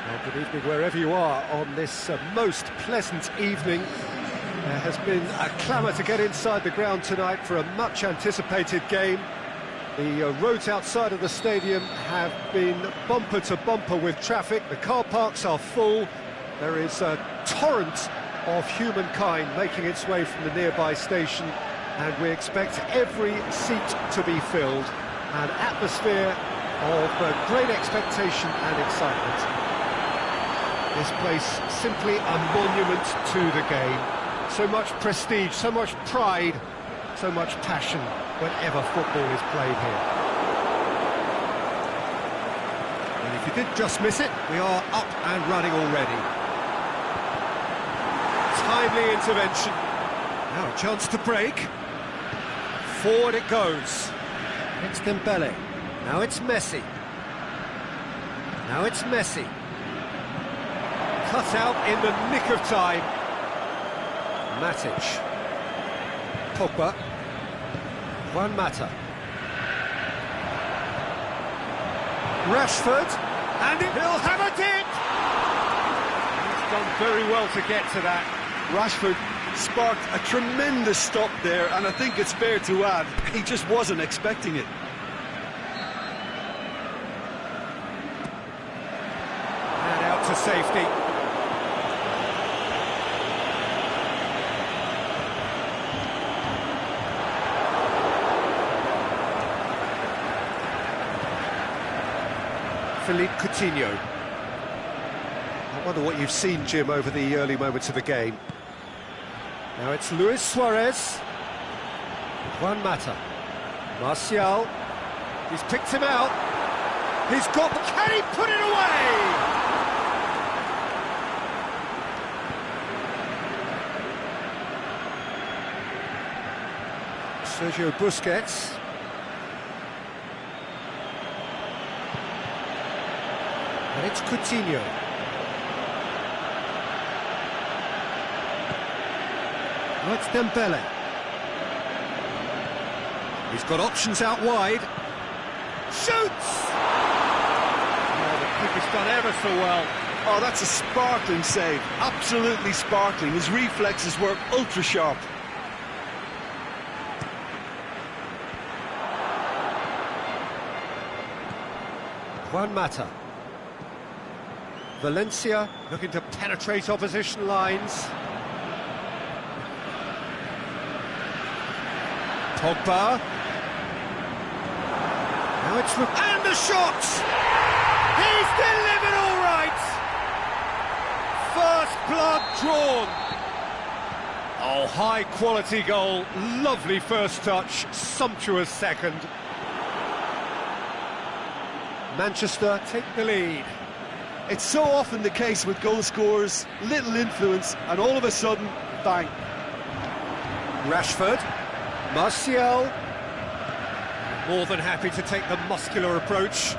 Well, good evening wherever you are on this most pleasant evening. There has been a clamour to get inside the ground tonight for a much-anticipated game. The roads outside of the stadium have been bumper to bumper with traffic. The car parks are full. There is a torrent of humankind making its way from the nearby station, and we expect every seat to be filled. An atmosphere of great expectation and excitement. This place simply a monument to the game. So much prestige, so much pride, so much passion whenever football is played here. And if you did just miss it, we are up and running already. Timely intervention. Now a chance to break. Forward it goes. It's Dembele. Now it's Messi. Now it's Messi. Cut out in the nick of time. Matic. Pogba. Juan Mata. Rashford. And he'll have it! He's done very well to get to that. Rashford sparked a tremendous stop there, and I think it's fair to add, he just wasn't expecting it. And out to safety. Philippe Coutinho. I wonder what you've seen, Jim, over the early moments of the game. Now it's Luis Suarez. Juan Mata. Martial. He's picked him out. He's got... Can he put it away? Sergio Busquets. And it's Coutinho. Now it's Dembele. He's got options out wide. Shoots! Oh, the keeper's done ever so well. Oh, that's a sparkling save. Absolutely sparkling. His reflexes were ultra sharp. Juan Mata. Valencia looking to penetrate opposition lines. Pogba. Now it's... And the shot! He's delivered all right! First blood drawn. Oh, high quality goal. Lovely first touch. Sumptuous second. Manchester take the lead. It's so often the case with goal scorers, little influence, and all of a sudden, bang. Rashford, Martial, more than happy to take the muscular approach.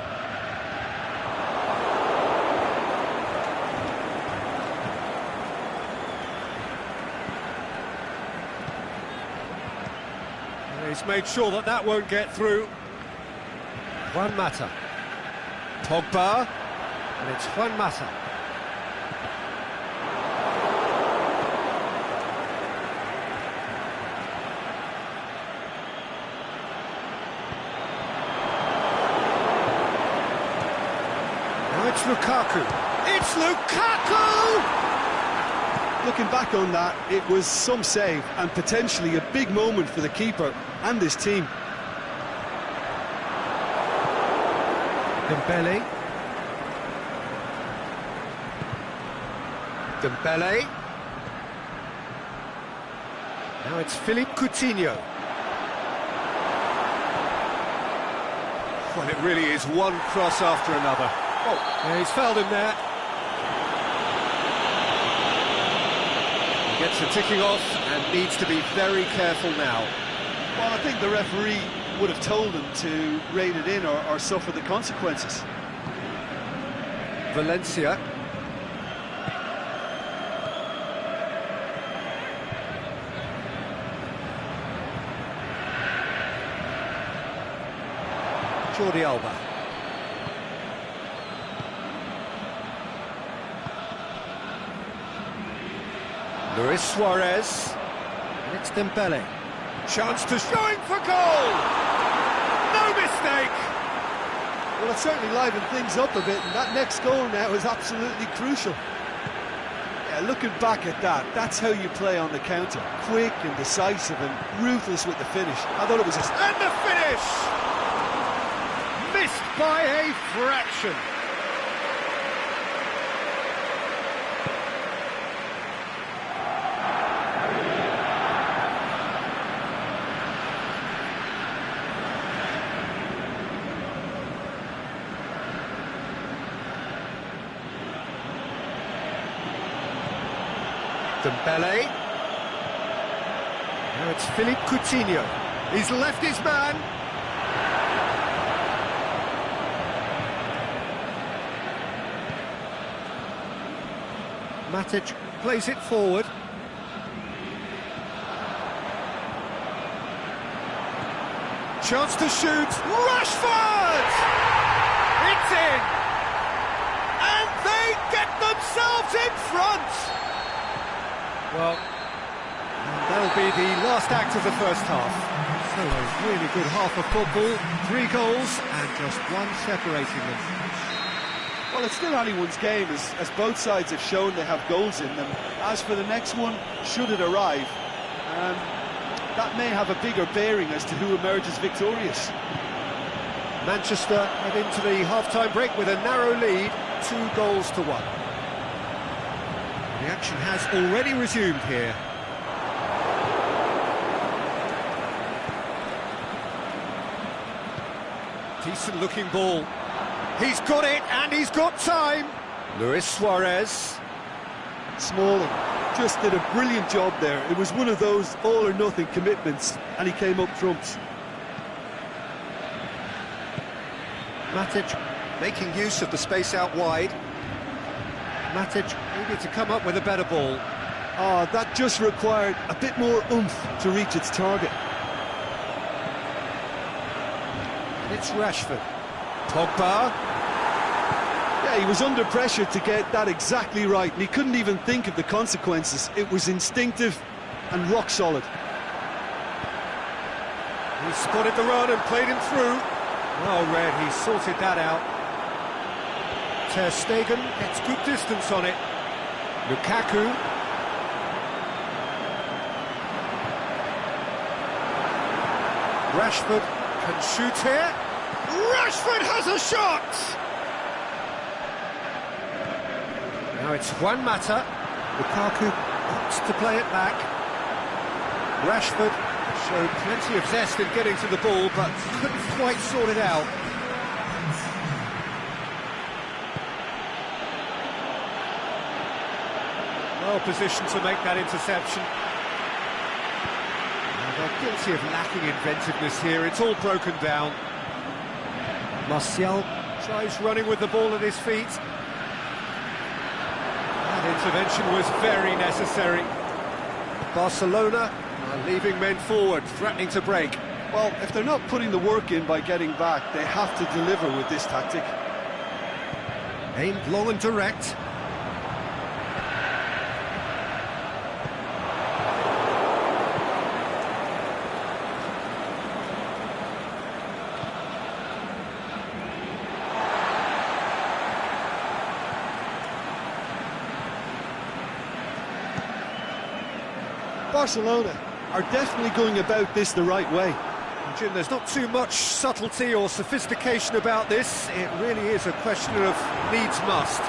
He's made sure that that won't get through. Juan Mata. Pogba. And it's Juan Mata. Now it's Lukaku. It's Lukaku! Looking back on that, it was some save and potentially a big moment for the keeper and his team. Dembele. Dembele. Now it's Philippe Coutinho. Well, it really is one cross after another. Oh, yeah, he's fouled him there. He gets the ticking off and needs to be very careful now. Well, I think the referee would have told him to rein it in or suffer the consequences. Valencia. Jordi Alba. Luis Suarez. And it's Dembele. Chance to showing for goal! No mistake! Well, it certainly livened things up a bit, and that next goal now is absolutely crucial. Yeah, looking back at that, that's how you play on the counter. Quick and decisive and ruthless with the finish. I thought it was And the finish! Missed by a fraction. Dembele. Now it's Philippe Coutinho. He's left his man. Matic plays it forward. Chance to shoot. Rashford! It's in! And they get themselves in front! Well, that'll be the last act of the first half. So a really good half of football, 3 goals and just one separating them. Well, it's still anyone's game, as both sides have shown they have goals in them. As for the next one, should it arrive, that may have a bigger bearing as to who emerges victorious. Manchester head into the half-time break with a narrow lead, 2 goals to 1. The action has already resumed here. Decent looking ball. He's got it and he's got time. Luis Suarez. Smalling just did a brilliant job there. It was one of those all or nothing commitments, and he came up trumps. Matic making use of the space out wide. Matic needed to come up with a better ball. Oh, that just required a bit more oomph to reach its target. And it's Rashford. Pogba. Yeah, he was under pressure to get that exactly right, and he couldn't even think of the consequences. It was instinctive and rock solid. He spotted the run and played him through. Well read, he sorted that out. Ter Stegen gets good distance on it. Lukaku. Rashford can shoot here. Rashford has a shot! Now it's Juan Mata. Lukaku wants to play it back. Rashford showed plenty of zest in getting to the ball, but couldn't quite sort it out. Well positioned to make that interception. Now they're guilty of lacking inventiveness here, it's all broken down. Martial tries running with the ball at his feet. That intervention was very necessary. Barcelona are leaving men forward, threatening to break. Well, if they're not putting the work in by getting back, they have to deliver with this tactic. Aimed long and direct. Barcelona are definitely going about this the right way. Jim, there's not too much subtlety or sophistication about this. It really is a question of needs must.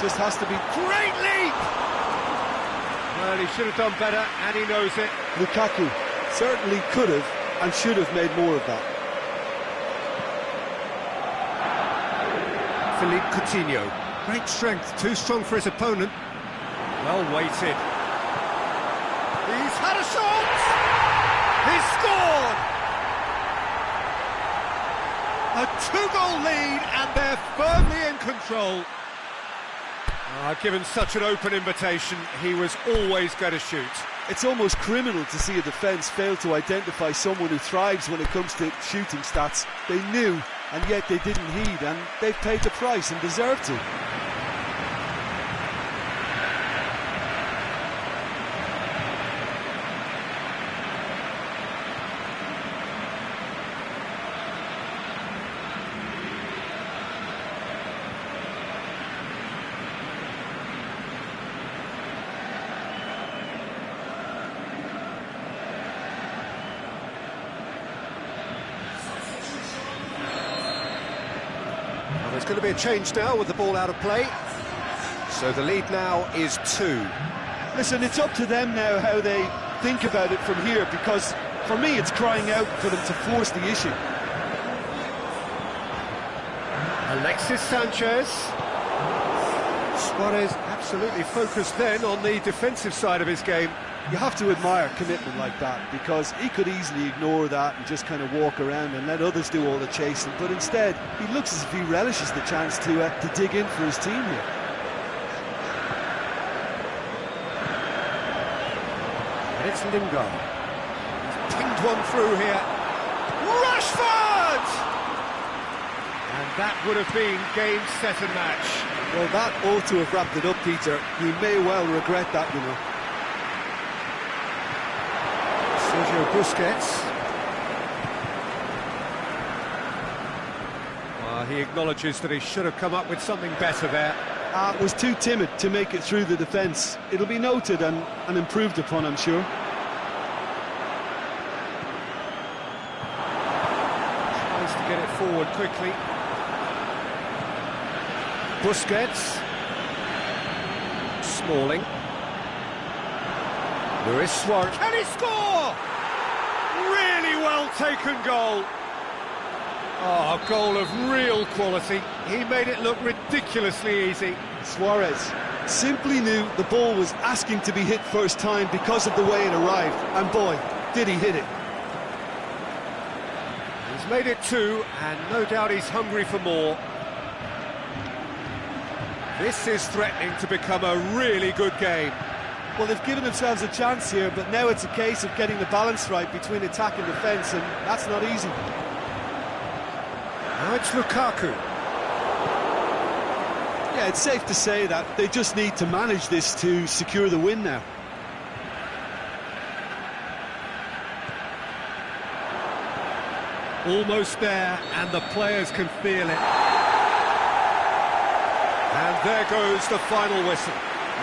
Just has to be... Great leap! Well, he should have done better, and he knows it. Lukaku certainly could have and should have made more of that. Philippe Coutinho. Great strength, too strong for his opponent. Well weighted. He's had a shot! He's scored! A 2-goal lead, and they're firmly in control. Given such an open invitation, he was always going to shoot. It's almost criminal to see a defence fail to identify someone who thrives when it comes to shooting stats. They knew, and yet they didn't heed, and they've paid the price and deserve to. going to be a change now with the ball out of play. So the lead now is 2. Listen, it's up to them now how they think about it from here, because for me it's crying out for them to force the issue. Alexis Sanchez. Suarez absolutely focused then on the defensive side of his game. You have to admire commitment like that, because he could easily ignore that and just kind of walk around and let others do all the chasing, but instead he looks as if he relishes the chance to dig in for his team here. And it's Lingard. He's pinged one through here. Rashford! And that would have been game, set and match. Well, that ought to have wrapped it up, Peter. He may well regret that, you know. Sergio Busquets. He acknowledges that he should have come up with something better there. Was too timid to make it through the defence. It'll be noted and improved upon, I'm sure. Tries to get it forward quickly. Busquets. Smalling. Luis Suarez. Can he score? Really well taken goal. Oh, a goal of real quality. He made it look ridiculously easy. Suarez simply knew the ball was asking to be hit first time because of the way it arrived. And boy, did he hit it. He's made it 2, and no doubt he's hungry for more. This is threatening to become a really good game. Well, they've given themselves a chance here, but now it's a case of getting the balance right between attack and defence, and that's not easy. Now it's Lukaku. Yeah, it's safe to say that they just need to manage this to secure the win now. Almost there, and the players can feel it. And there goes the final whistle.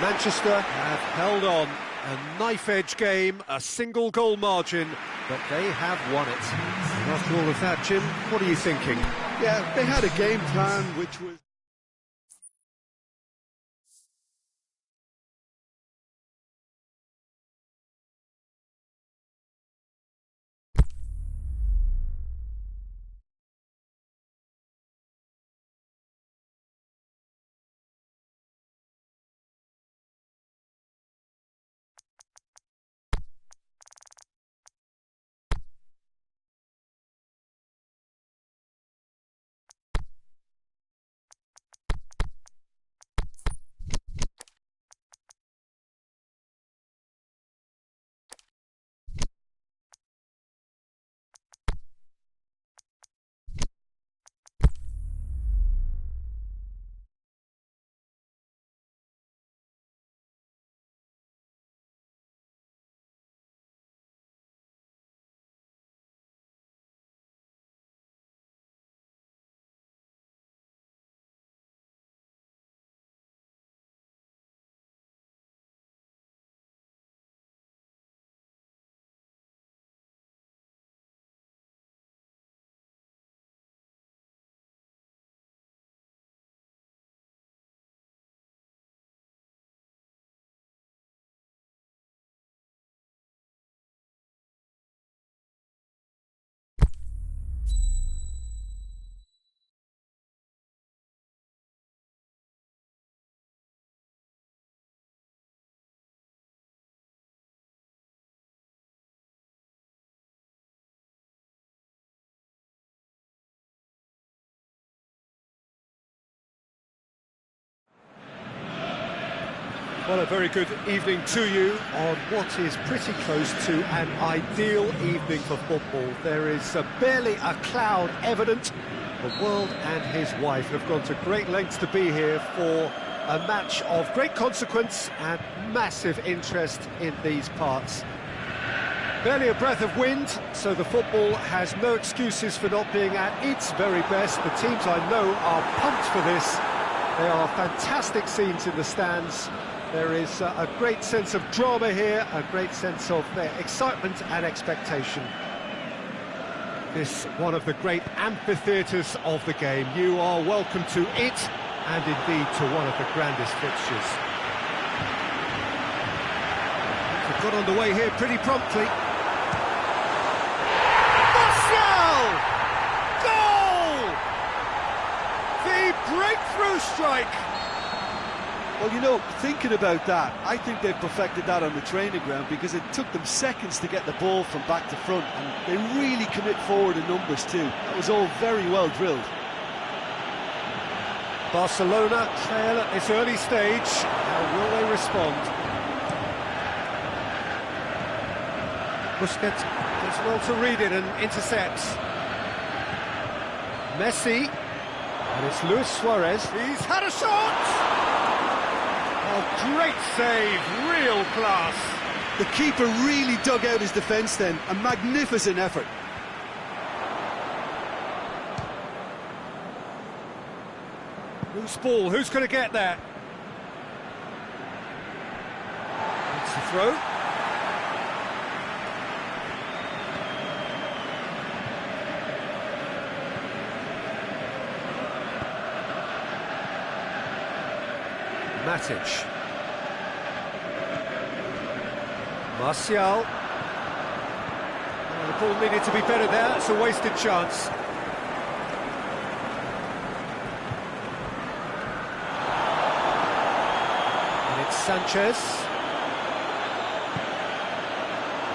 Manchester have held on. A knife-edge game, a single goal margin, but they have won it. And after all of that, Jim, what are you thinking? Yeah, they had a game plan which was... Well, a very good evening to you on what is pretty close to an ideal evening for football. There is barely a cloud evident. The world and his wife have gone to great lengths to be here for a match of great consequence and massive interest in these parts. Barely a breath of wind, so the football has no excuses for not being at its very best. The teams I know are pumped for this. They are fantastic scenes in the stands. There is a great sense of drama here, a great sense of excitement and expectation. This one of the great amphitheatres of the game. You are welcome to it, and indeed to one of the grandest fixtures. They've got underway here pretty promptly. Martial! Goal! The breakthrough strike! Well, you know, thinking about that, I think they've perfected that on the training ground, because it took them seconds to get the ball from back to front, and they really commit forward in numbers too. That was all very well drilled. Barcelona trail at this early stage. How will they respond? Busquets does well to read it and intercepts. Messi, and it's Luis Suarez. He's had a shot! Oh, great save, real class. The keeper really dug out his defence then, a magnificent effort. Loose ball, who's going to get there? It's the throw. Matic. Martial. Oh, the ball needed to be better there, it's a wasted chance. And it's Sanchez.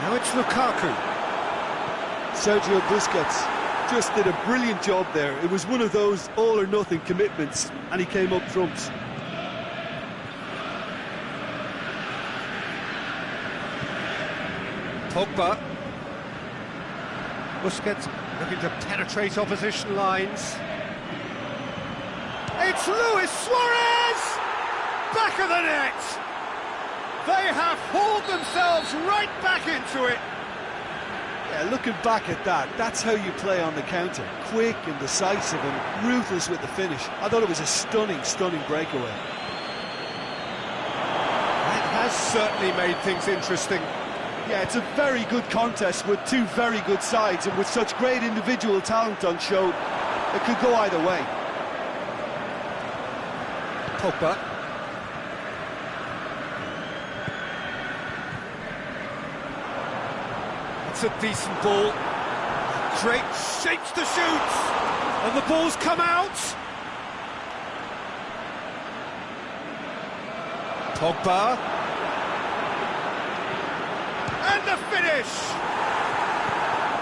Now it's Lukaku. Sergio Busquets just did a brilliant job there. It was one of those all-or-nothing commitments, and he came up trumps. Pogba. Busquets looking to penetrate opposition lines. It's Luis Suarez! Back of the net! They have hauled themselves right back into it. Yeah, looking back at that, that's how you play on the counter. Quick and decisive and ruthless with the finish. I thought it was a stunning, stunning breakaway. That has certainly made things interesting. Yeah, it's a very good contest with two very good sides, and with such great individual talent on show, it could go either way. Pogba. It's a decent ball. Great shapes to shoot, and the ball's come out. Pogba. And the finish!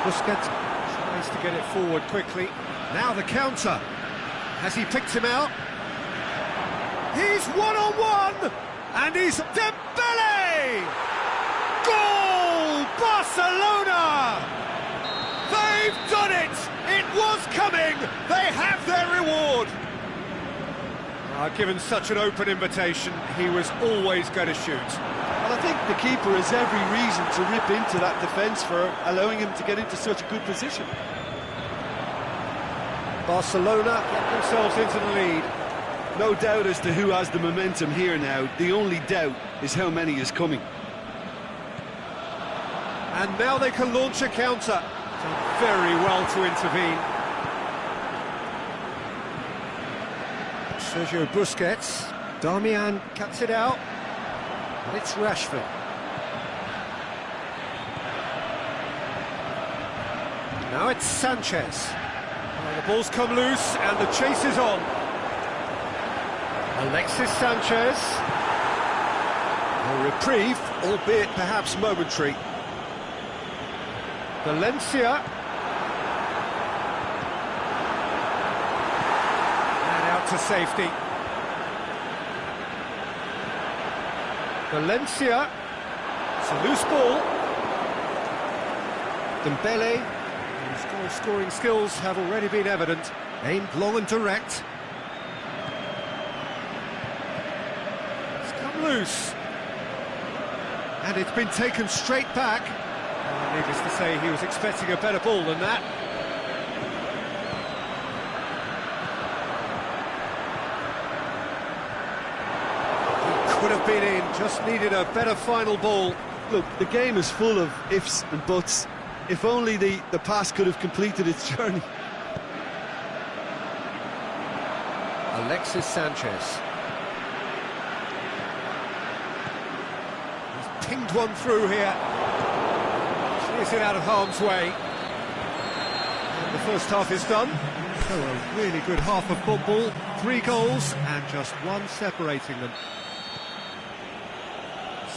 Busquets tries to get it forward quickly. Now the counter. Has he picked him out? He's one-on-one! And he's Dembele! Goal! Barcelona! They've done it! It was coming! They have their reward! Given such an open invitation, he was always going to shoot. Well, I think the keeper has every reason to rip into that defence for allowing him to get into such a good position. Barcelona get themselves into the lead. No doubt as to who has the momentum here now. The only doubt is how many is coming. And now they can launch a counter. Done very well to intervene. Sergio Busquets. Darmian cuts it out. And it's Rashford. Now it's Sanchez. Well, the ball's come loose and the chase is on. Alexis Sanchez. A reprieve, albeit perhaps momentary. Valencia. And out to safety. Valencia. It's a loose ball. Dembele, whose goal-scoring skills have already been evident. Aimed long and direct. It's come loose. And it's been taken straight back. Needless to say, he was expecting a better ball than that. He could have been in, just needed a better final ball. Look, the game is full of ifs and buts. If only the pass could have completed its journey. Alexis Sanchez. He's pinged one through here. Clears it out of harm's way. And the first half is done. So a really good half of football. 3 goals and just one separating them.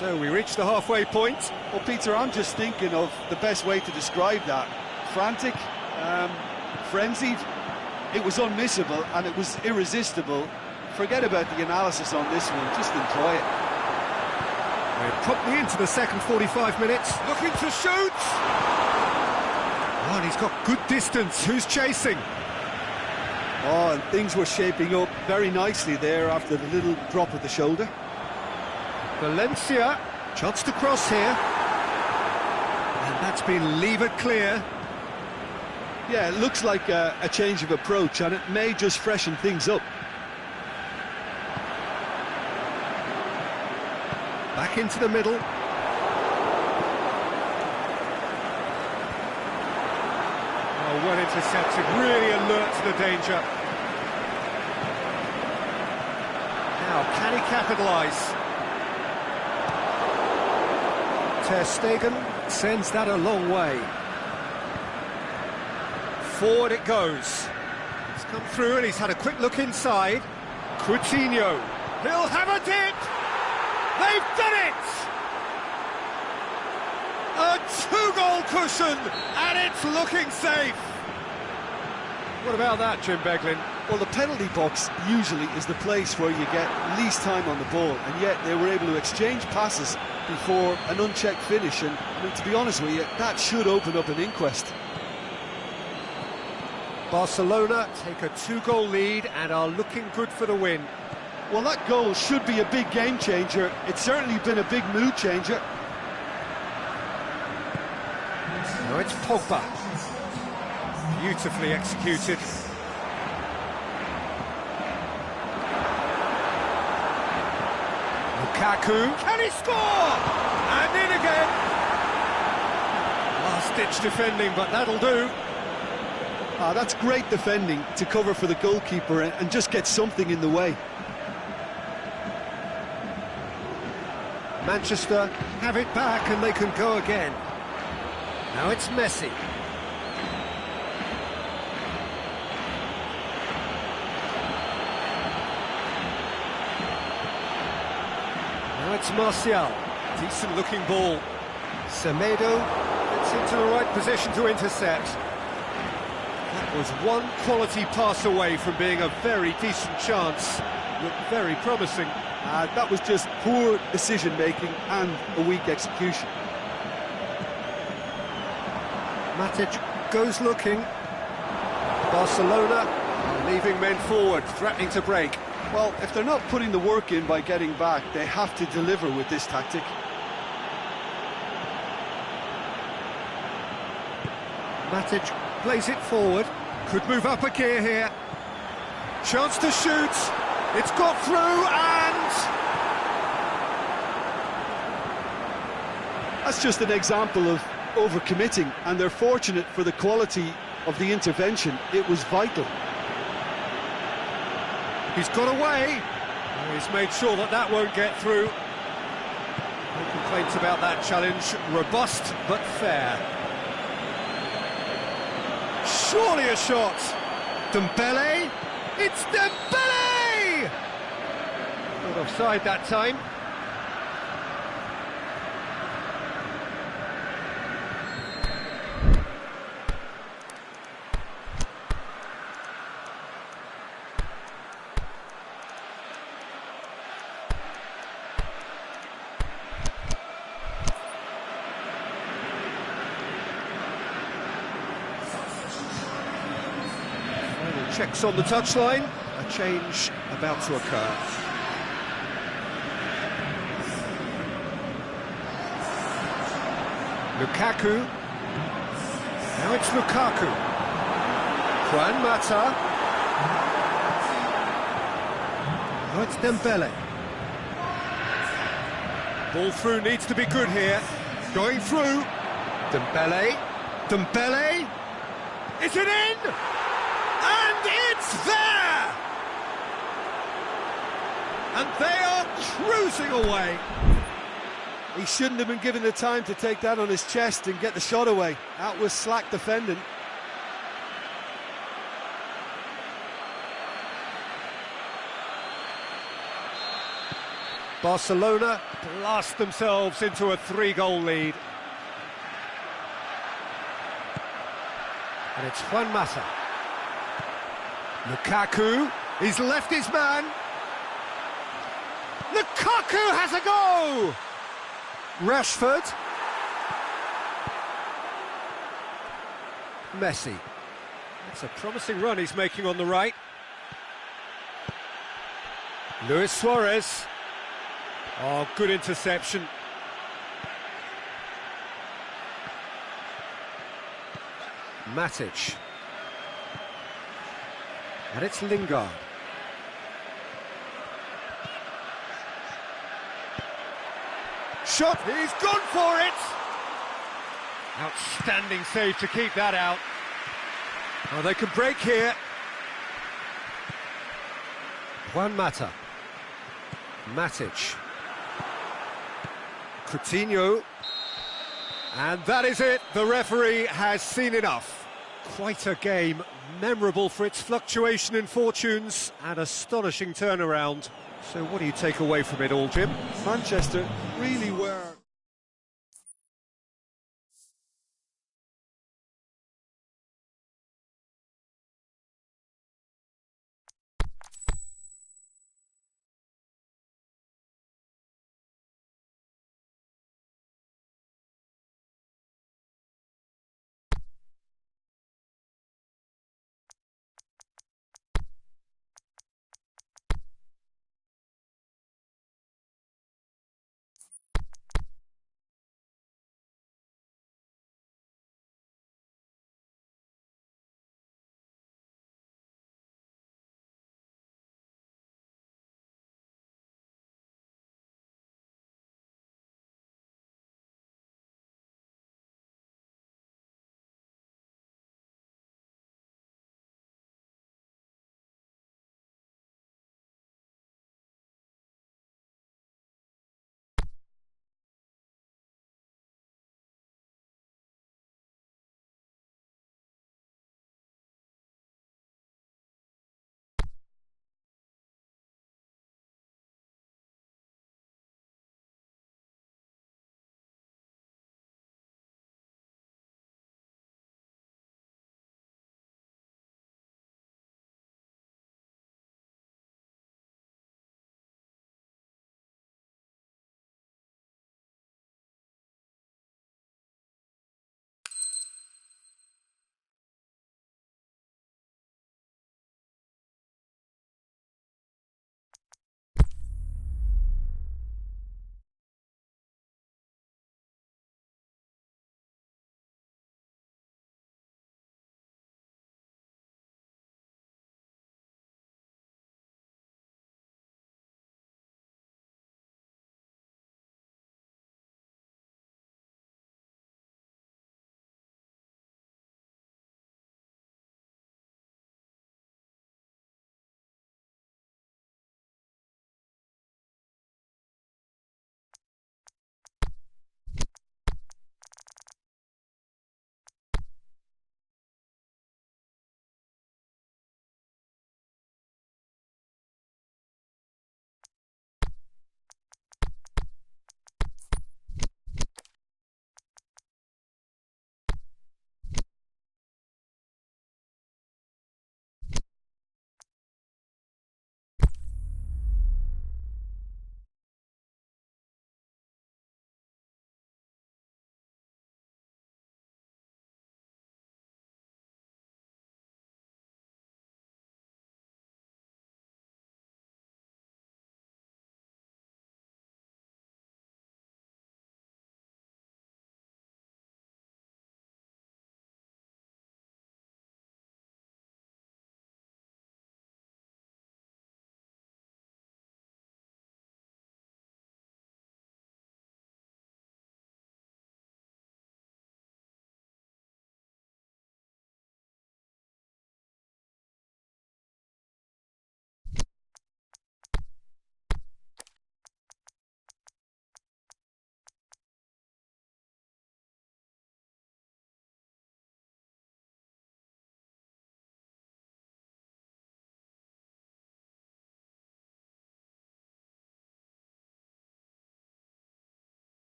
So we reach the halfway point. Well, Peter, I'm just thinking of the best way to describe that. Frantic, frenzied. It was unmissable and it was irresistible. Forget about the analysis on this one, just enjoy it. We're promptly into the second 45 minutes. Looking to shoot! Oh, and he's got good distance. Who's chasing? Oh, and things were shaping up very nicely there after the little drop of the shoulder. Valencia, chance to cross here. And that's been levered clear. Yeah, it looks like a change of approach, and it may just freshen things up. Back into the middle. Oh, well intercepted, really alert to the danger. Now, can he capitalise? Ter Stegen sends that a long way. Forward it goes. It's come through and he's had a quick look inside. Coutinho. He'll have a dip! They've done it! A 2-goal cushion, and it's looking safe. What about that, Jim Beglin? Well, the penalty box usually is the place where you get least time on the ball, and yet they were able to exchange passes before an unchecked finish, and I mean, to be honest with you, that should open up an inquest. Barcelona take a 2-goal lead and are looking good for the win. Well, that goal should be a big game changer. It's certainly been a big mood changer. Now it's Pogba. Beautifully executed. Lukaku. Can he score? And in again. Last-ditch defending, but that'll do. That's great defending to cover for the goalkeeper and just get something in the way. Manchester have it back and they can go again. Now it's Messi. Now it's Martial. Decent looking ball. Semedo gets into the right position to intercept. That was one quality pass away from being a very decent chance. Looked very promising. That was just poor decision-making and a weak execution. Matic goes looking. Barcelona are leaving men forward, threatening to break. Well, if they're not putting the work in by getting back, they have to deliver with this tactic. Matic plays it forward. Could move up a gear here. Chance to shoot. It's got through and... That's just an example of overcommitting, and they're fortunate for the quality of the intervention. It was vital. He's got away. He's made sure that that won't get through. No complaints about that challenge. Robust but fair. Surely a shot. Dembele. It's Dembele! Not offside that time. Checks on the touchline, a change about to occur. Lukaku. Now it's Lukaku. Juan Mata. Now it's Dembele. Ball through needs to be good here. Going through. Dembele. Dembele. Is it in? And it's there! And they are cruising away. He shouldn't have been given the time to take that on his chest and get the shot away. That was slack defending. Barcelona blast themselves into a 3-goal lead. And it's Juan Mata. Lukaku, he's left his man. Lukaku has a go! Rashford. Messi. That's a promising run he's making on the right. Luis Suarez. Oh, good interception. Matic. And it's Lingard. Shot, he's gone for it! Outstanding save to keep that out. Oh, they can break here. Juan Mata. Matic. Coutinho. And that is it. The referee has seen enough. Quite a game, memorable for its fluctuation in fortunes and astonishing turnaround. So what do you take away from it all, Jim? Manchester really were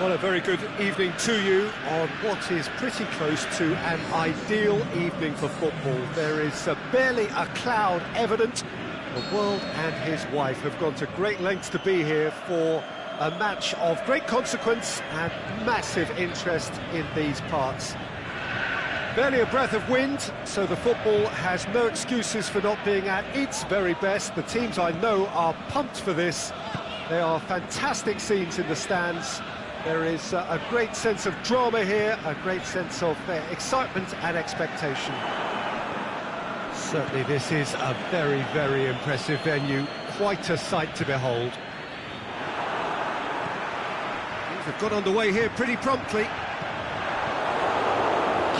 Well, a very good evening to you on what is pretty close to an ideal evening for football. There is barely a cloud evident. The world and his wife have gone to great lengths to be here for a match of great consequence and massive interest in these parts. Barely a breath of wind, so the football has no excuses for not being at its very best. The teams I know are pumped for this. There are fantastic scenes in the stands. There is a great sense of drama here, a great sense of excitement and expectation. Certainly this is a very, very impressive venue. Quite a sight to behold. Things have got underway here pretty promptly.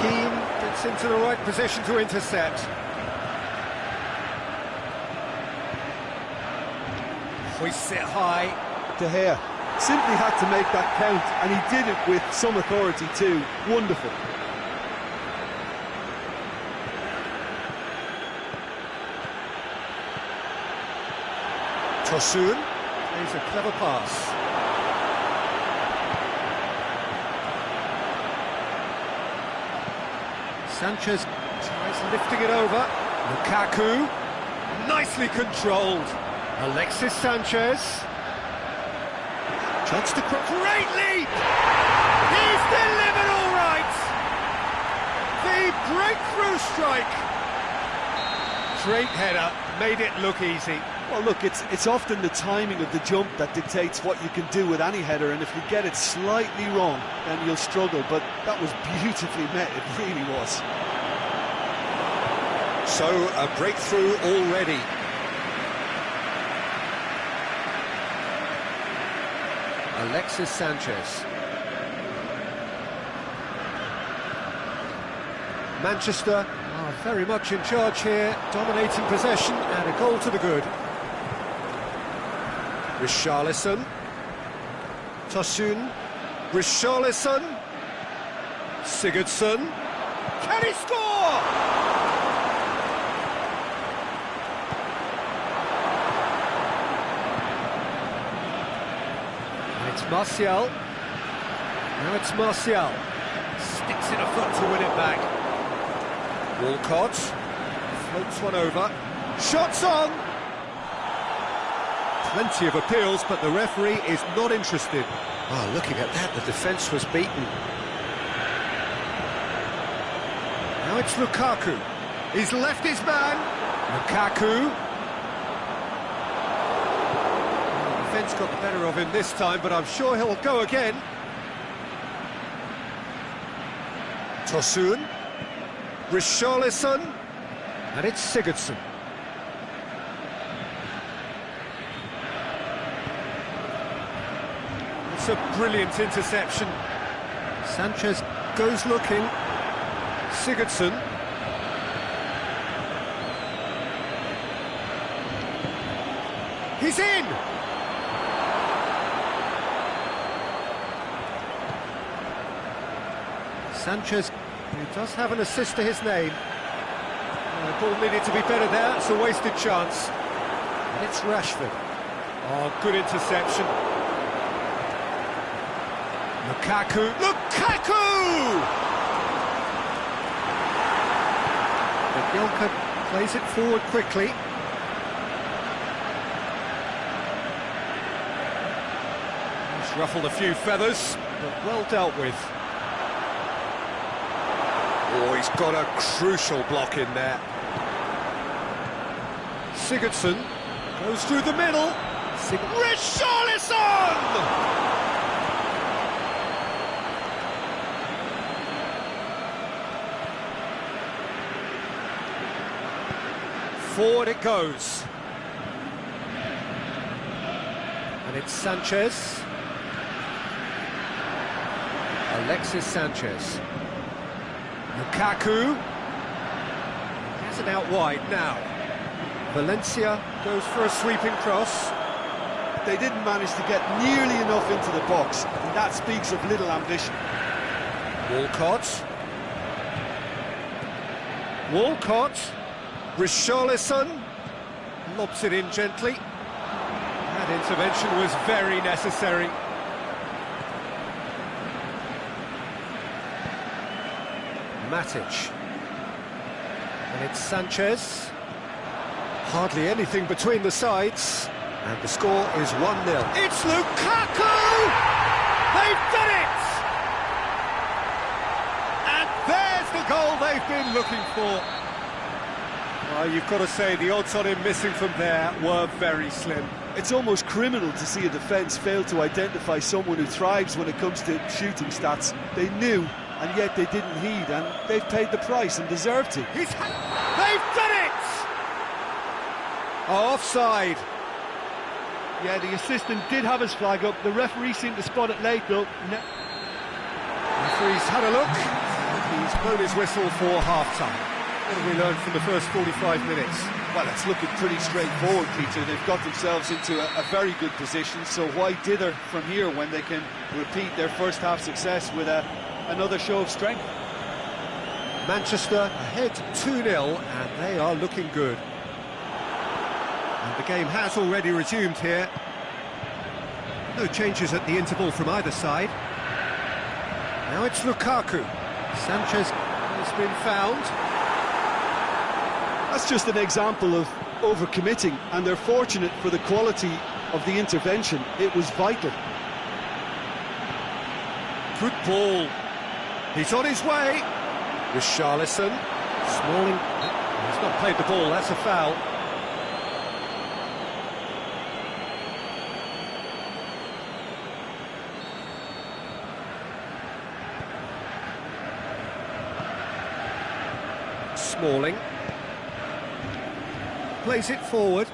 Keane gets into the right position to intercept. Hoists it high. De Gea simply had to make that count, and he did it with some authority too. Wonderful. Tosun plays a clever pass. Sanchez tries lifting it over. Lukaku, nicely controlled. Alexis Sanchez. Chance to cross. Great leap! He's delivered all right! The breakthrough strike. Great header, made it look easy. Well, look, it's often the timing of the jump that dictates what you can do with any header, and if you get it slightly wrong, then you'll struggle, but that was beautifully met, it really was. So, a breakthrough already. Alexis Sanchez. Manchester are very much in charge here, dominating possession and a goal to the good. Richarlison. Tosun. Richarlison. Sigurdsson. Can he score? And it's Martial. Now it's Martial. Sticks in a foot to win it back. Walcott. Floats one over. Shots on! Plenty of appeals, but the referee is not interested. Oh, looking at that, the defence was beaten. Now it's Lukaku. He's left his man. Lukaku. Well, the defence got the better of him this time, but I'm sure he'll go again. Tosun. Richarlison. And it's Sigurdsson. It's a brilliant interception. Sanchez goes looking. Sigurdsson. He's in! Sanchez, he does have an assist to his name. The ball needed to be better there, it's a wasted chance. And it's Rashford. Oh, good interception. Lukaku. Lukaku! But Yelka plays it forward quickly. He's ruffled a few feathers, but well dealt with. Oh, he's got a crucial block in there. Sigurdsson goes through the middle. Richarlison! Forward it goes. And it's Sanchez. Alexis Sanchez. Lukaku. Has it out wide now. Valencia goes for a sweeping cross. They didn't manage to get nearly enough into the box, and that speaks of little ambition. Walcott. Walcott. Richarlison lobs it in gently. That intervention was very necessary. Matic. And it's Sanchez. Hardly anything between the sides. And the score is 1-0. It's Lukaku! They've done it! And there's the goal they've been looking for. Well, you've got to say the odds on him missing from there were very slim. It's almost criminal to see a defence fail to identify someone who thrives when it comes to shooting stats. They knew, and yet they didn't heed, and they've paid the price and deserved to. They've done it! Oh, offside. Yeah, the assistant did have his flag up. The referee seemed to spot it late, though. Referee's had a look. He's blown his whistle for half-time. What have we learned from the first 45 minutes? Well, it's looking pretty straightforward, Peter. They've got themselves into a very good position, so why dither from here when they can repeat their first-half success with another show of strength? Manchester ahead 2-0, and they are looking good. And the game has already resumed here. No changes at the interval from either side. Now it's Lukaku. Sanchez has been found. That's just an example of overcommitting, and they're fortunate for the quality of the intervention. It was vital. Good ball. He's on his way. Richarlison. Smalling. He's not played the ball, that's a foul. Smalling. Plays it forward.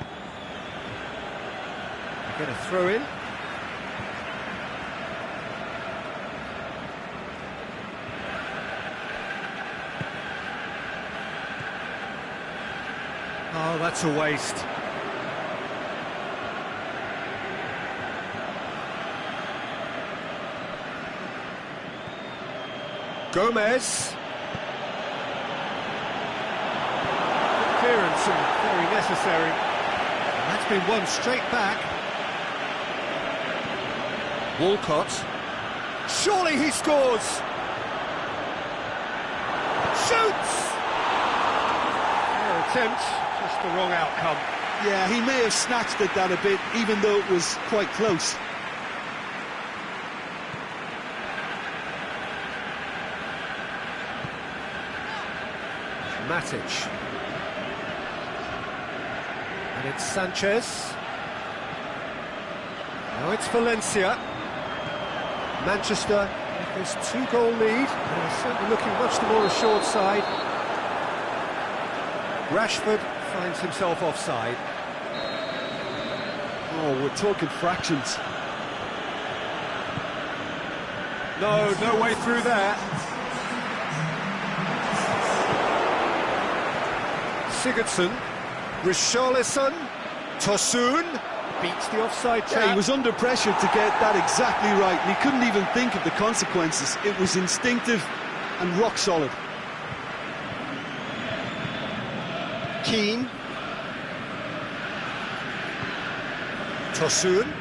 Get a throw in. Oh, that's a waste. Gomez. Clearance and very necessary. And that's been won straight back. Walcott. Surely he scores! Shoots! Fair attempt, just the wrong outcome. Yeah, he may have snatched at that a bit, even though it was quite close. Matic. And it's Sanchez. Now it's Valencia. Manchester, there's 2-goal lead. They're certainly looking much the more assured side. Rashford finds himself offside. Oh, we're talking fractions. No way through there. Sigurdsson. Richarlison. Tosun beats the offside trap. Yeah, he was under pressure to get that exactly right, and he couldn't even think of the consequences. It was instinctive and rock solid. Keane. Tosun.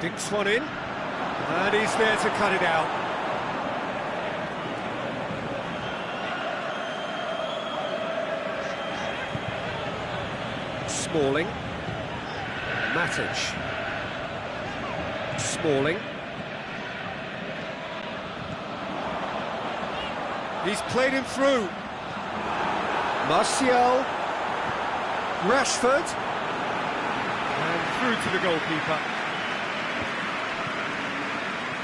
Dinks one in. And he's there to cut it out. Smalling. Matic. Smalling. He's played him through. Martial. Rashford. And through to the goalkeeper.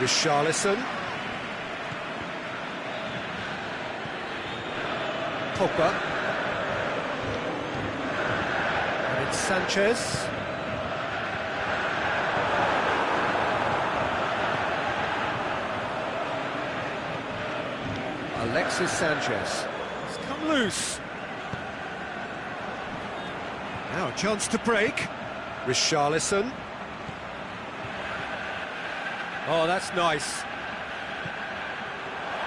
Richarlison. Pogba. And it's Sanchez. Alexis Sanchez. He's come loose. Now a chance to break. Richarlison. Oh, that's nice.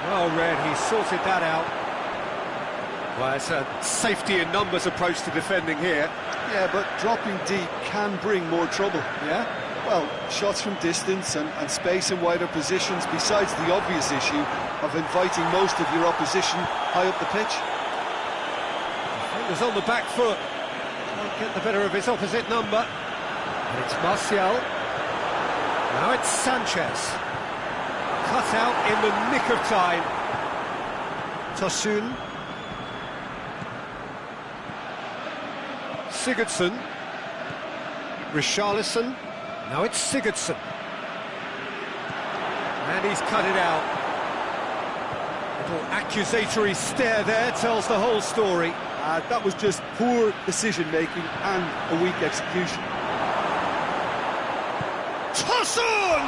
Well read, he sorted that out. Well, it's a safety in numbers approach to defending here. Yeah, but dropping deep can bring more trouble. Yeah? Well, shots from distance and space in wider positions, besides the obvious issue of inviting most of your opposition high up the pitch. Fingers on the back foot. Can't get the better of his opposite number. And it's Martial. Now it's Sanchez. Cut out in the nick of time. Tosun. Sigurdsson. Richarlison. Now it's Sigurdsson. And he's cut it out. Little accusatory stare there tells the whole story. That was just poor decision-making and a weak execution. Tosun!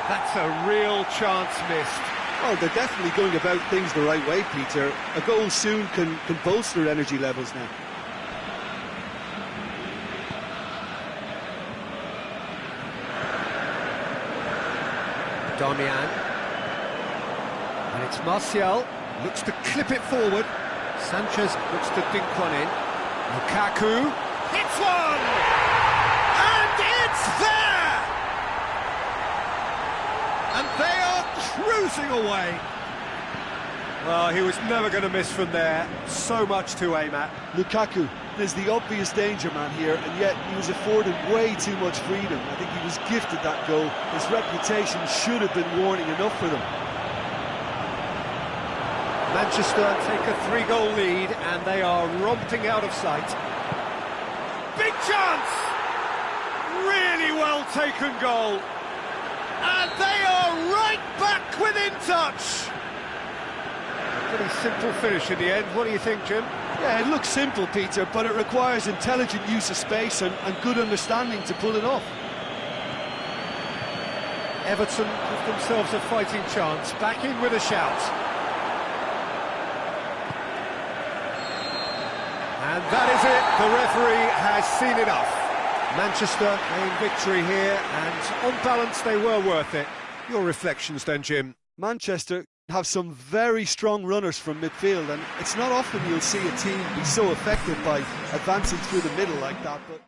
That's a real chance missed. Oh, they're definitely going about things the right way, Peter. A goal soon can bolster energy levels now. Damian. And it's Martial. Looks to clip it forward. Sanchez looks to dink one in. Lukaku hits one! And it's there! And they are cruising away. Well, he was never going to miss from there. So much to aim at. Lukaku is the obvious danger man here, and yet he was afforded way too much freedom. I think he was gifted that goal. His reputation should have been warning enough for them. Manchester take a 3-goal lead, and they are romping out of sight. Big chance! Really well taken goal. And they are right back within touch. A pretty simple finish in the end. What do you think, Jim? Yeah, it looks simple, Peter, but it requires intelligent use of space and good understanding to pull it off. Everton give themselves a fighting chance, back in with a shout. And that is it, the referee has seen enough. Manchester gain victory here, and on balance they were worth it. Your reflections then, Jim? Manchester have some very strong runners from midfield, and it's not often you'll see a team be so effective by advancing through the middle like that, but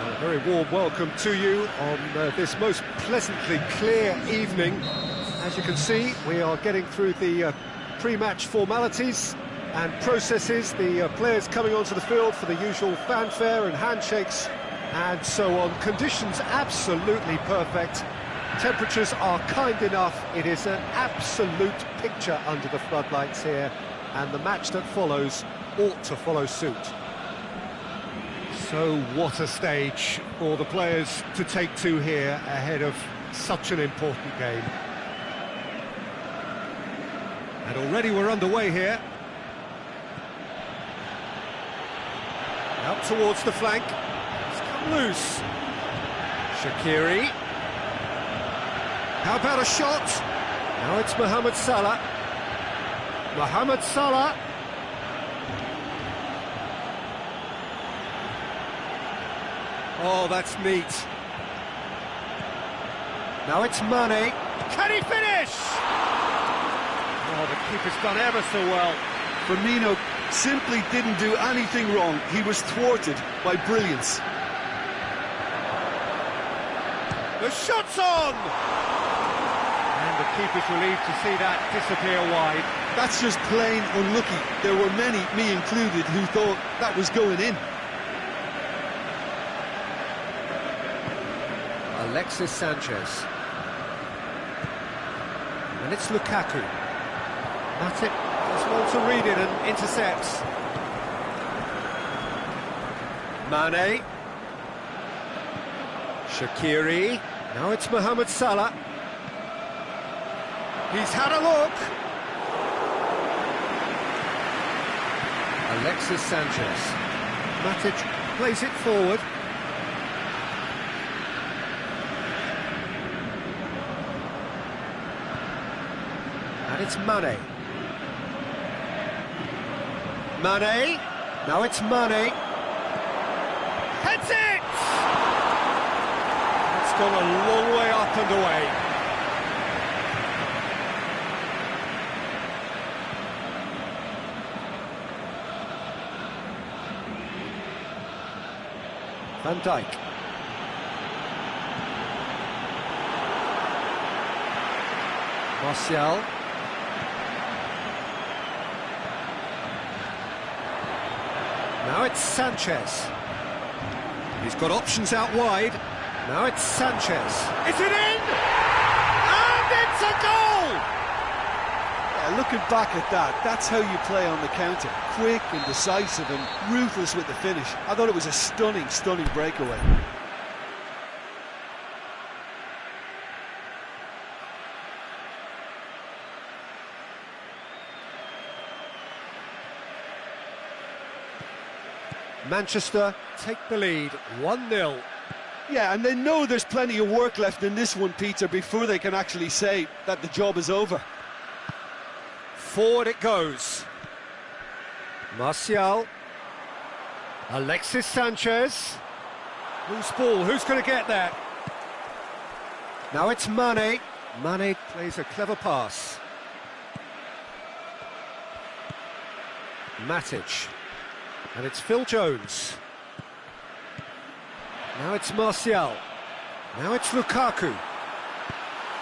A very warm welcome to you on this most pleasantly clear evening. As you can see, we are getting through the pre-match formalities and processes, the players coming onto the field for the usual fanfare and handshakes and so on. Conditions absolutely perfect. Temperatures are kind enough. It is an absolute picture under the floodlights here, and the match that follows ought to follow suit. So what a stage for the players to take to here ahead of such an important game. And already we're underway here. Out towards the flank. It's come loose. Shaqiri. How about a shot? Now it's Mohamed Salah. Mohamed Salah. Oh, that's neat. Now it's Mane. Can he finish? Oh, the keeper's done ever so well. Firmino simply didn't do anything wrong. He was thwarted by brilliance. The shot's on! And the keeper's relieved to see that disappear wide. That's just plain unlucky. There were many, me included, who thought that was going in. Alexis Sanchez. And it's Lukaku. That's it. Just wants to read it and intercepts. Mane. Shaqiri. Now it's Mohamed Salah. He's had a look. Alexis Sanchez. Matic plays it forward. And it's Mane. Mane. Now it's Mane. Heads it! It's gone a long way up and away. Van Dijk. Martial. Now it's Sanchez. He's got options out wide. Now it's Sanchez. Is it in? And it's a goal! Yeah, looking back at that, that's how you play on the counter. Quick and decisive and ruthless with the finish. I thought it was a stunning, stunning breakaway. Manchester take the lead, 1-0. Yeah, and they know there's plenty of work left in this one, Peter, before they can actually say that the job is over. Forward it goes. Martial. Alexis Sanchez. Whose ball? Who's going to get that? Now it's Mane. Mane plays a clever pass. Matic. And it's Phil Jones. Now it's Martial. Now it's Lukaku.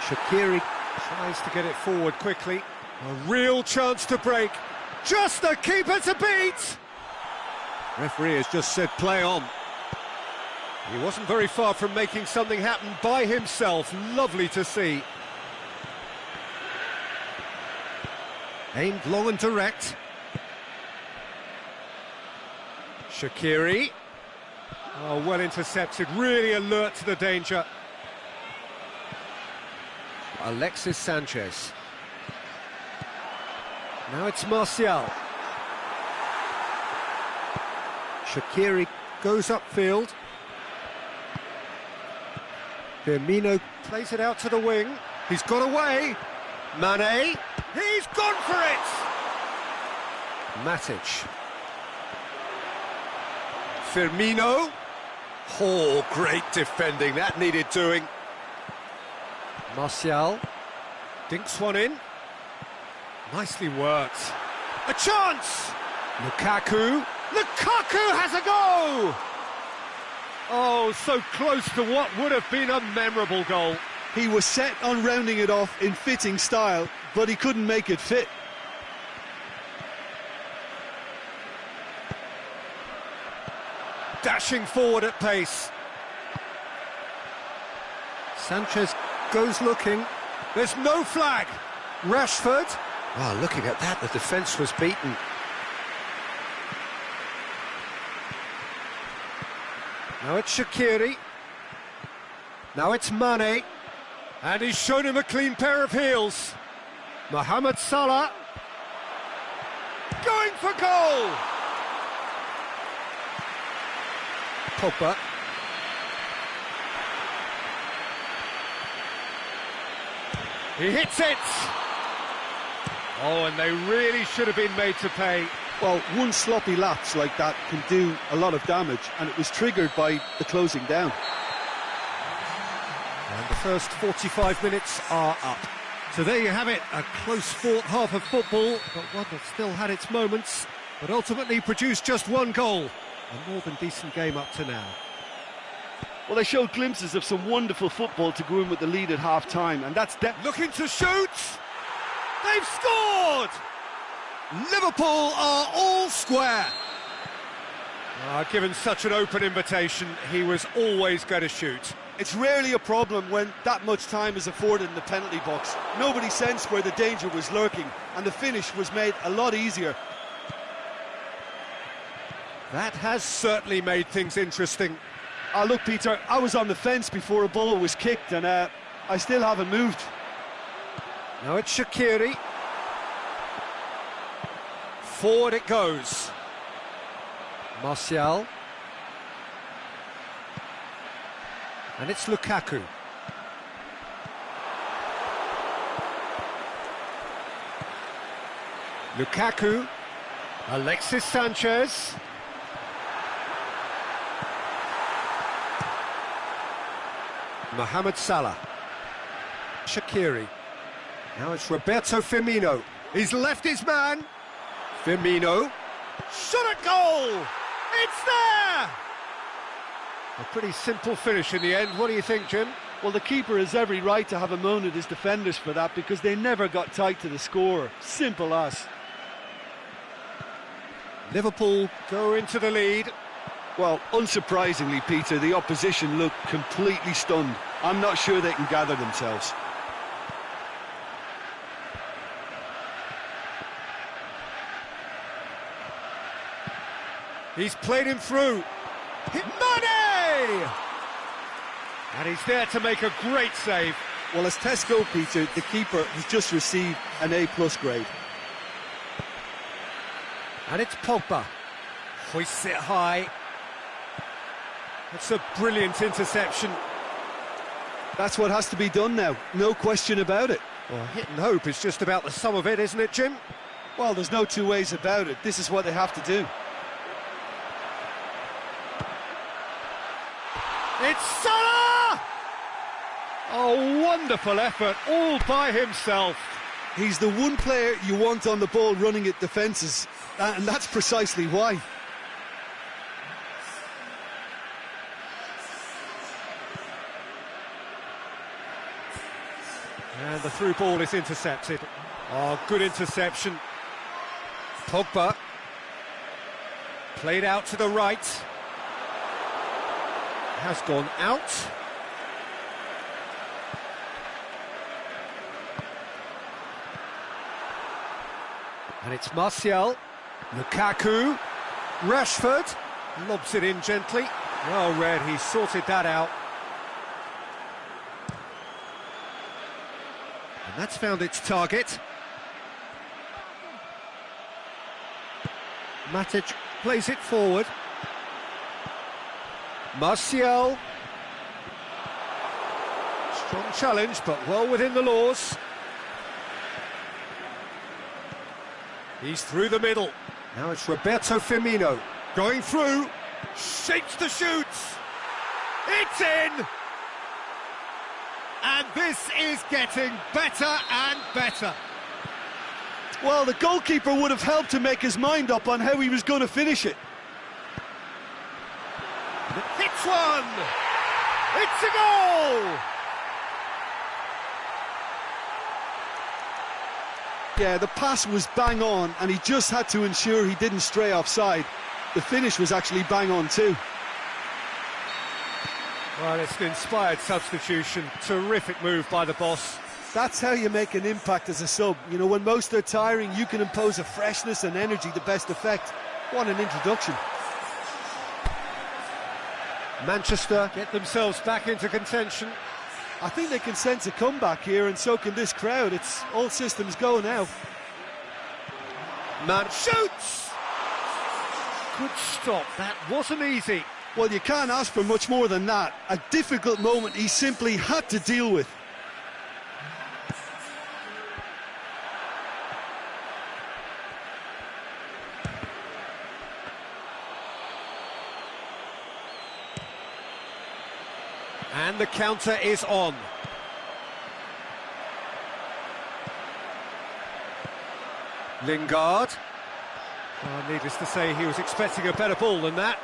Shaqiri tries to get it forward quickly. A real chance to break. Just the keeper to beat! Referee has just said play on. He wasn't very far from making something happen by himself. Lovely to see. Aimed long and direct. Shaqiri. Oh, well intercepted, really alert to the danger. Alexis Sanchez. Now it's Martial. Shaqiri goes upfield. Firmino plays it out to the wing. He's got away. Mane. He's gone for it! Matic. Firmino. Oh, great defending. That needed doing. Martial. Dinks one in. Nicely worked. A chance! Lukaku. Lukaku has a go! Oh, so close to what would have been a memorable goal. He was set on rounding it off in fitting style, but he couldn't make it fit. Dashing forward at pace. Sanchez goes looking. There's no flag. Rashford. Oh, looking at that, the defence was beaten. Now it's Shaqiri. Now it's Mane. And he's shown him a clean pair of heels. Mohamed Salah. Going for goal! Pogba. He hits it! Oh, and they really should have been made to pay. Well, one sloppy lapse like that can do a lot of damage, and it was triggered by the closing down. And the first 45 minutes are up. So there you have it, a close-fought half of football, but one that still had its moments, but ultimately produced just one goal. A more than decent game up to now. Well, they showed glimpses of some wonderful football to go in with the lead at half-time, and that's... Looking to shoot! They've scored! Liverpool are all square. Given such an open invitation, he was always going to shoot. It's rarely a problem when that much time is afforded in the penalty box. Nobody sensed where the danger was lurking, and the finish was made a lot easier. That has certainly made things interesting. Look, Peter, I was on the fence before a ball was kicked, and I still haven't moved. Now it's Shaqiri. Forward it goes. Martial. And it's Lukaku. Lukaku. Alexis Sanchez. Mohamed Salah. Shaqiri. Now it's Roberto Firmino. He's left his man. Firmino. Shot at goal! It's there! A pretty simple finish in the end. What do you think, Jim? Well, the keeper has every right to have a moan at his defenders for that, because they never got tight to the scorer. Simple as. Liverpool go into the lead. Well, unsurprisingly, Peter, the opposition look completely stunned. I'm not sure they can gather themselves. He's played him through. Hit Mane! And he's there to make a great save. Well, as tests go, Peter, the keeper has just received an A+ grade. And it's Pogba. Hoists it high. It's a brilliant interception. That's what has to be done now, no question about it. Well, hit and hope is just about the sum of it, isn't it, Jim? Well, there's no two ways about it. This is what they have to do. It's Salah! A wonderful effort, all by himself. He's the one player you want on the ball running at defences, and that's precisely why. And the through ball is intercepted. Oh, good interception. Pogba. Played out to the right. Has gone out. And it's Martial. Lukaku. Rashford. Lobs it in gently. Well read, he sorted that out. And that's found its target. Matic plays it forward. Martial. Strong challenge, but well within the laws. He's through the middle. Now it's Roberto Firmino. Going through. Shapes the shoots. It's in! And this is getting better and better. Well, the goalkeeper would have helped to make his mind up on how he was going to finish it. Hits one! It's a goal! Yeah, the pass was bang on, and he just had to ensure he didn't stray offside. The finish was actually bang on too. Well, it's an inspired substitution. Terrific move by the boss. That's how you make an impact as a sub. You know, when most are tiring, you can impose a freshness and energy to best effect. What an introduction. Manchester get themselves back into contention. I think they can sense a comeback here, and so can this crowd. It's all systems go now. Man shoots! Good stop, that wasn't easy. Well, you can't ask for much more than that. A difficult moment he simply had to deal with. And the counter is on. Lingard. Well, needless to say, he was expecting a better ball than that.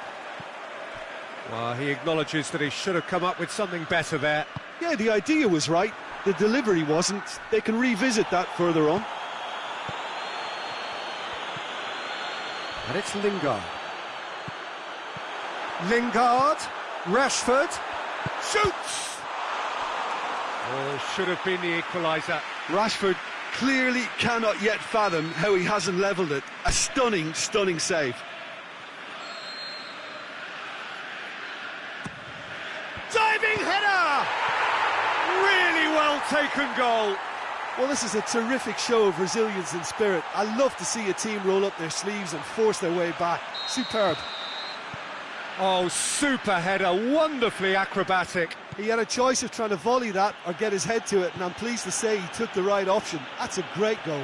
Well, he acknowledges that he should have come up with something better there. Yeah, the idea was right. The delivery wasn't. They can revisit that further on. And it's Lingard. Lingard. Rashford. Shoots! Oh, should have been the equaliser. Rashford clearly cannot yet fathom how he hasn't levelled it. A stunning, stunning save. Diving header! Really well taken goal. Well, this is a terrific show of resilience and spirit. I love to see a team roll up their sleeves and force their way back. Superb. Oh, super header, wonderfully acrobatic. He had a choice of trying to volley that or get his head to it, and I'm pleased to say he took the right option. That's a great goal.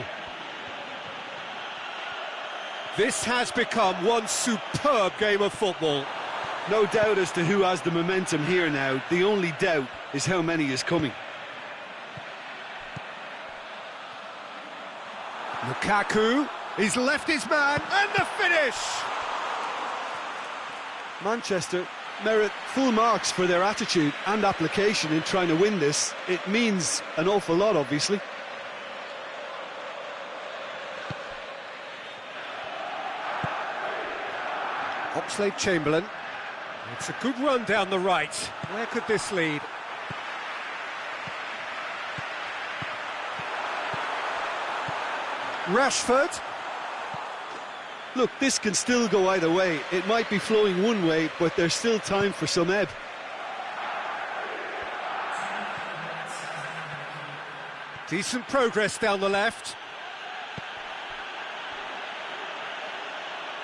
This has become one superb game of football. No doubt as to who has the momentum here now. The only doubt is how many is coming. Lukaku, he's left his man, and the finish! Manchester merit full marks for their attitude and application in trying to win this. It means an awful lot, obviously. Oxlade-Chamberlain. It's a good run down the right. Where could this lead? Rashford. Look, this can still go either way. It might be flowing one way, but there's still time for some ebb. Decent progress down the left.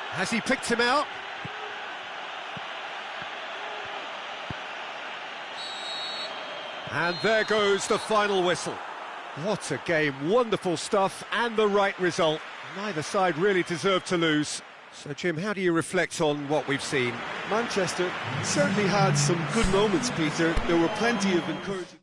Has he picked him out? And there goes the final whistle. What a game, wonderful stuff, and the right result. Neither side really deserved to lose. So, Jim, how do you reflect on what we've seen? Manchester certainly had some good moments, Peter. There were plenty of encouraging...